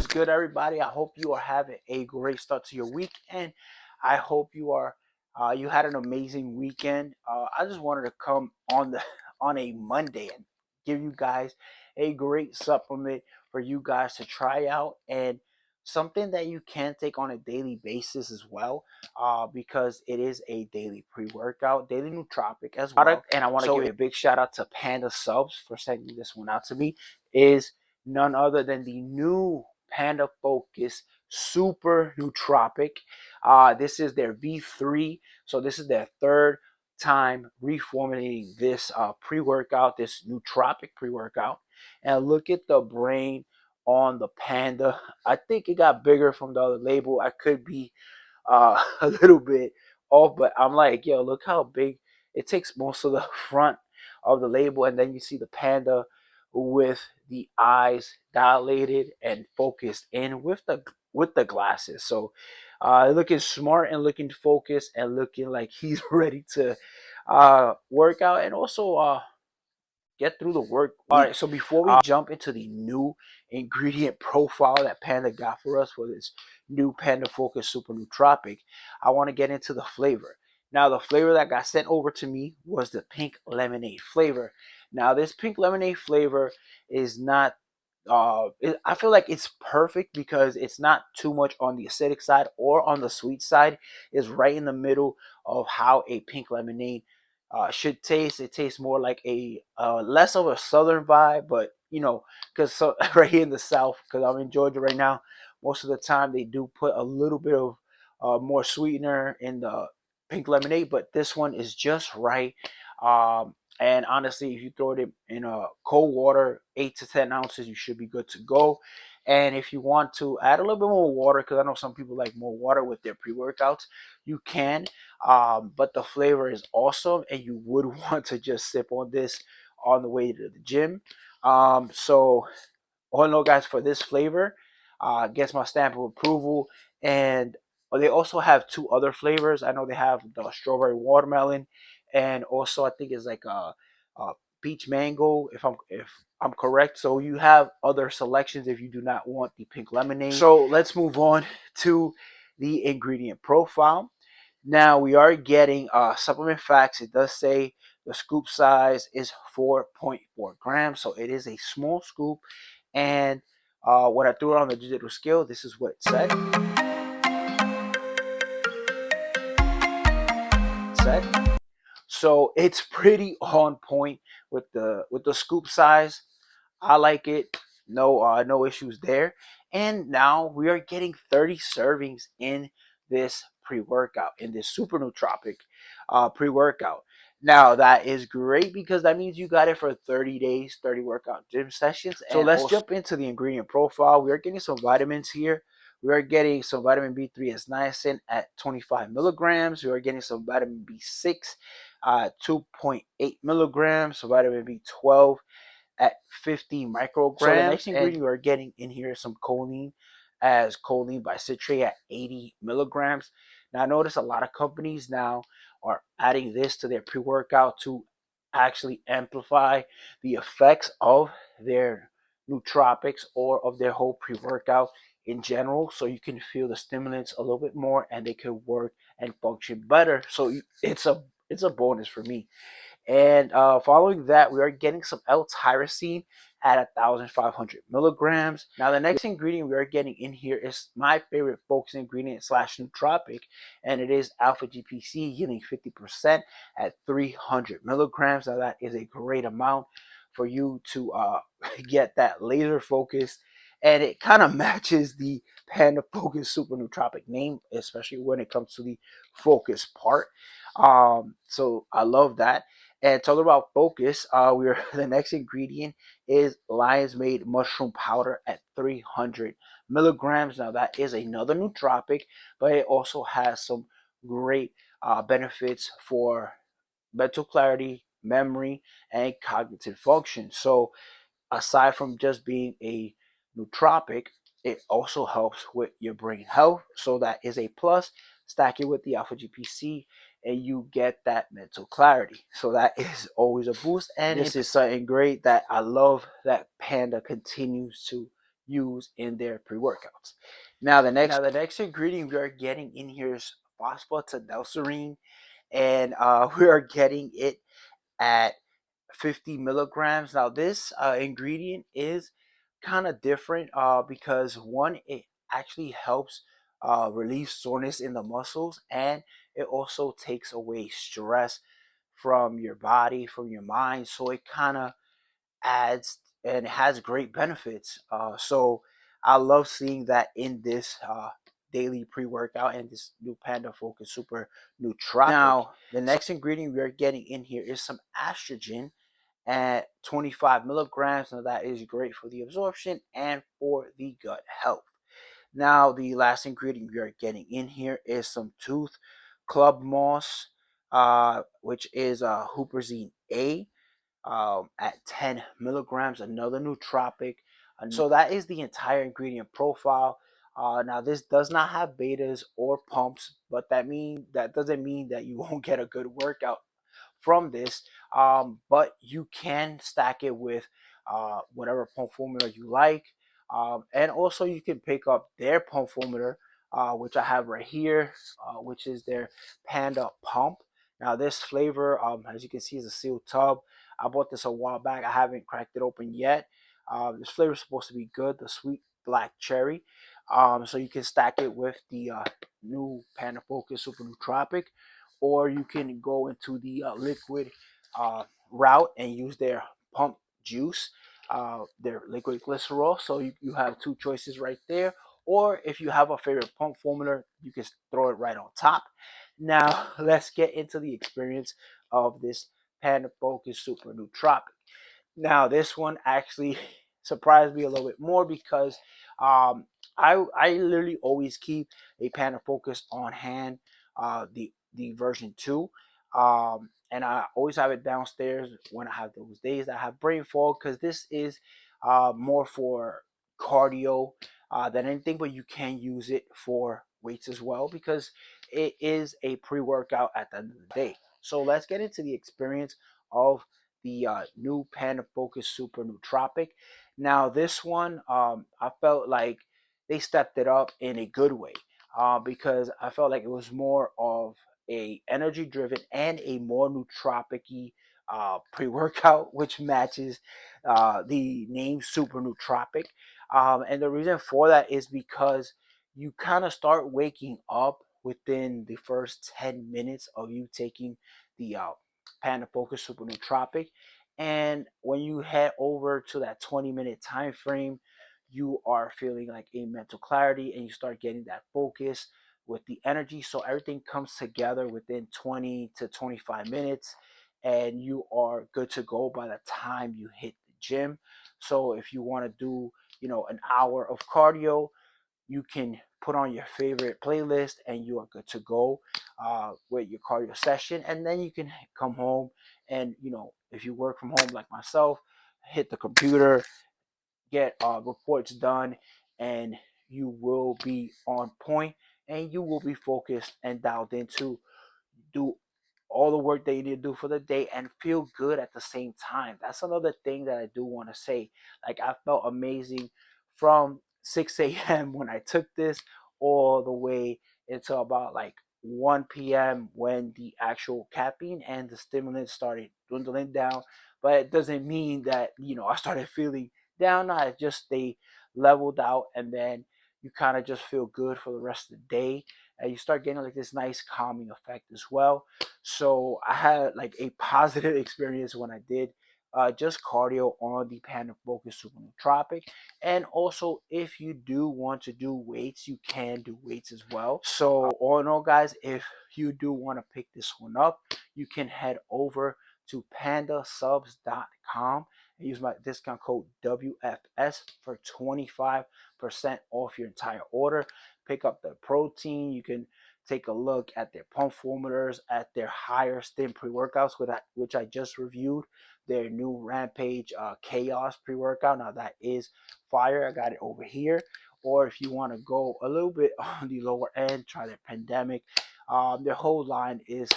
is good, everybody? I hope you are having a great start to your week, and I hope you had an amazing weekend. I just wanted to come on the on a Monday and give you guys a great supplement for you guys to try out, and something that you can take on a daily basis as well, because it is a daily pre-workout, daily nootropic as well. And I want to give a big shout out to Panda Supps for sending this one out to me. Is none other than the new Panda Focus Super Nootropic. This is their V3, so this is their third time reformulating this pre-workout, this nootropic pre-workout. And look at the brain on the Panda. I think it got bigger from the other label. I could be a little bit off, but I'm like, yo, look how big it takes most of the front of the label, and then you see the Panda with the eyes dilated and focused in with the glasses. So looking smart and looking focused and looking like he's ready to work out and also get through the work week. All right, so before we jump into the new ingredient profile that Panda got for us for this new Panda Focus Super Nootropic, I want to get into the flavor. Now, the flavor that got sent over to me was the pink lemonade flavor. Now, this pink lemonade flavor is not I feel like it's perfect because it's not too much on the acidic side or on the sweet side. It's right in the middle of how a pink lemonade should taste. It tastes more like a less of a southern vibe, but you know, because so, right here in the south, because I'm in Georgia right now, most of the time they do put a little bit of more sweetener in the pink lemonade, but this one is just right. And honestly, if you throw it in cold water, 8 to 10 ounces, you should be good to go. And if you want to add a little bit more water, because I know some people like more water with their pre-workouts, you can. But the flavor is awesome, and you would want to just sip on this on the way to the gym. So all in all, guys, for this flavor, gets my stamp of approval. And they also have two other flavors. I know they have the strawberry watermelon, and also I think it's like a peach mango, if I'm correct. So you have other selections if you do not want the pink lemonade. So let's move on to the ingredient profile. Now we are getting supplement facts. It does say the scoop size is 4.4 grams, so it is a small scoop. And when I threw it on the digital scale, this is what it said. So it's pretty on point with the scoop size. I like it. No issues there. And now we are getting 30 servings in this pre-workout, in this super nootropic pre-workout. Now that is great because that means you got it for 30 days, 30 workout gym sessions. So let's jump into the ingredient profile. We are getting some vitamins here. We are getting some vitamin B3 as niacin at 25 milligrams. We are getting some vitamin B6, 2.8 milligrams. So vitamin B12 at 50 micrograms. So the next ingredient we are getting in here is some choline, as choline bicitrate at 80 milligrams. Now, I notice a lot of companies now are adding this to their pre-workout to actually amplify the effects of their nootropics or of their whole pre-workout in general, so you can feel the stimulants a little bit more and they can work and function better. So it's a bonus for me. And following that, we are getting some L-tyrosine at 1,500 milligrams. Now, the next ingredient we are getting in here is my favorite focus ingredient slash nootropic, and it is alpha GPC, yielding 50% at 300 milligrams. Now, that is a great amount for you to get that laser focus, and it kind of matches the Panda Focus Super Nootropic name, especially when it comes to the focus part. So I love that. And talking about focus, we're the next ingredient is lion's mane mushroom powder at 300 milligrams. Now that is another nootropic, but it also has some great benefits for mental clarity, memory, and cognitive function. So aside from just being a nootropic, it also helps with your brain health. So that is a plus. Stack it with the alpha GPC and you get that mental clarity. So that is always a boost. And this is something great that I love that Panda continues to use in their pre-workouts. Now the next ingredient we are getting in here is phosphatidylserine, and we are getting it at 50 milligrams. Now this ingredient is kind of different because one, it actually helps relieve soreness in the muscles, and it also takes away stress from your body, from your mind. So it kind of adds and has great benefits. So I love seeing that in this daily pre-workout and this new Panda Focus Super Nootropic. Now the next ingredient we are getting in here is some estrogen at 25 milligrams. Now that is great for the absorption and for the gut health. Now the last ingredient we are getting in here is some tooth club moss, which is huperzine A, at 10 milligrams, another nootropic. So that is the entire ingredient profile. Now this does not have betas or pumps, but that doesn't mean that you won't get a good workout from this. But you can stack it with whatever pump formula you like, and also you can pick up their pump formula, which I have right here, which is their Panda Pump. Now this flavor, as you can see, is a sealed tub. I bought this a while back. I haven't cracked it open yet. This flavor is supposed to be good, the sweet black cherry. So you can stack it with the new Panda Focus Super Nootropic, or you can go into the liquid route and use their pump juice, their liquid glycerol. So you have two choices right there. Or if you have a favorite pump formula, you can throw it right on top. Now let's get into the experience of this Panda Focus Super Nootropic. Now this one actually surprised me a little bit more because I literally always keep a Panda Focus on hand, the version 2, and I always have it downstairs when I have those days that I have brain fog, because this is more for cardio than anything, but you can use it for weights as well because it is a pre-workout at the end of the day. So let's get into the experience of the new Panda Focus Super Nootropic. Now this one, I felt like they stepped it up in a good way, because I felt like it was more of a energy driven and a more nootropic-y pre-workout, which matches the name Super Nootropic. And the reason for that is because you kind of start waking up within the first 10 minutes of you taking the Panda Focus Super Nootropic. And when you head over to that 20-minute time frame, you are feeling like a mental clarity and you start getting that focus with the energy. So everything comes together within 20 to 25 minutes and you are good to go by the time you hit the gym. So if you want to do, an hour of cardio, you can put on your favorite playlist and you are good to go with your cardio session. And then you can come home and, if you work from home like myself, hit the computer, get reports done, and you will be on point and you will be focused and dialed into do all the work that you need to do for the day and feel good at the same time. That's another thing that I do want to say. Like, I felt amazing from 6 a.m. when I took this all the way until about like 1 p.m. when the actual caffeine and the stimulants started dwindling down. But it doesn't mean that, I started feeling down. I just stay leveled out, and then you kind of just feel good for the rest of the day, and you start getting like this nice calming effect as well. So I had like a positive experience when I did just cardio on the Panda Focus Super Nootropic. And also, if you do want to do weights, you can do weights as well. So all in all, guys, if you do want to pick this one up, you can head over to pandasubs.com and use my discount code WFS for 25% off your entire order. Pick up the protein. You can take a look at their pump formulas, at their higher stim pre-workouts, which I just reviewed, their new Rampage Chaos pre-workout. Now that is fire. I got it over here. Or if you want to go a little bit on the lower end, try their Pandemic. Their whole line is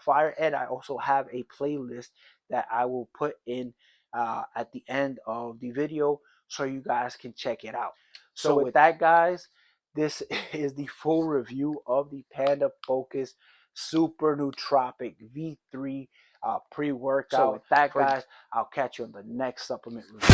fire. And I also have a playlist that I will put in at the end of the video so you guys can check it out. So with that, guys, this is the full review of the Panda Focus Super Nootropic V3 pre-workout. So with that, guys, I'll catch you on the next supplement review.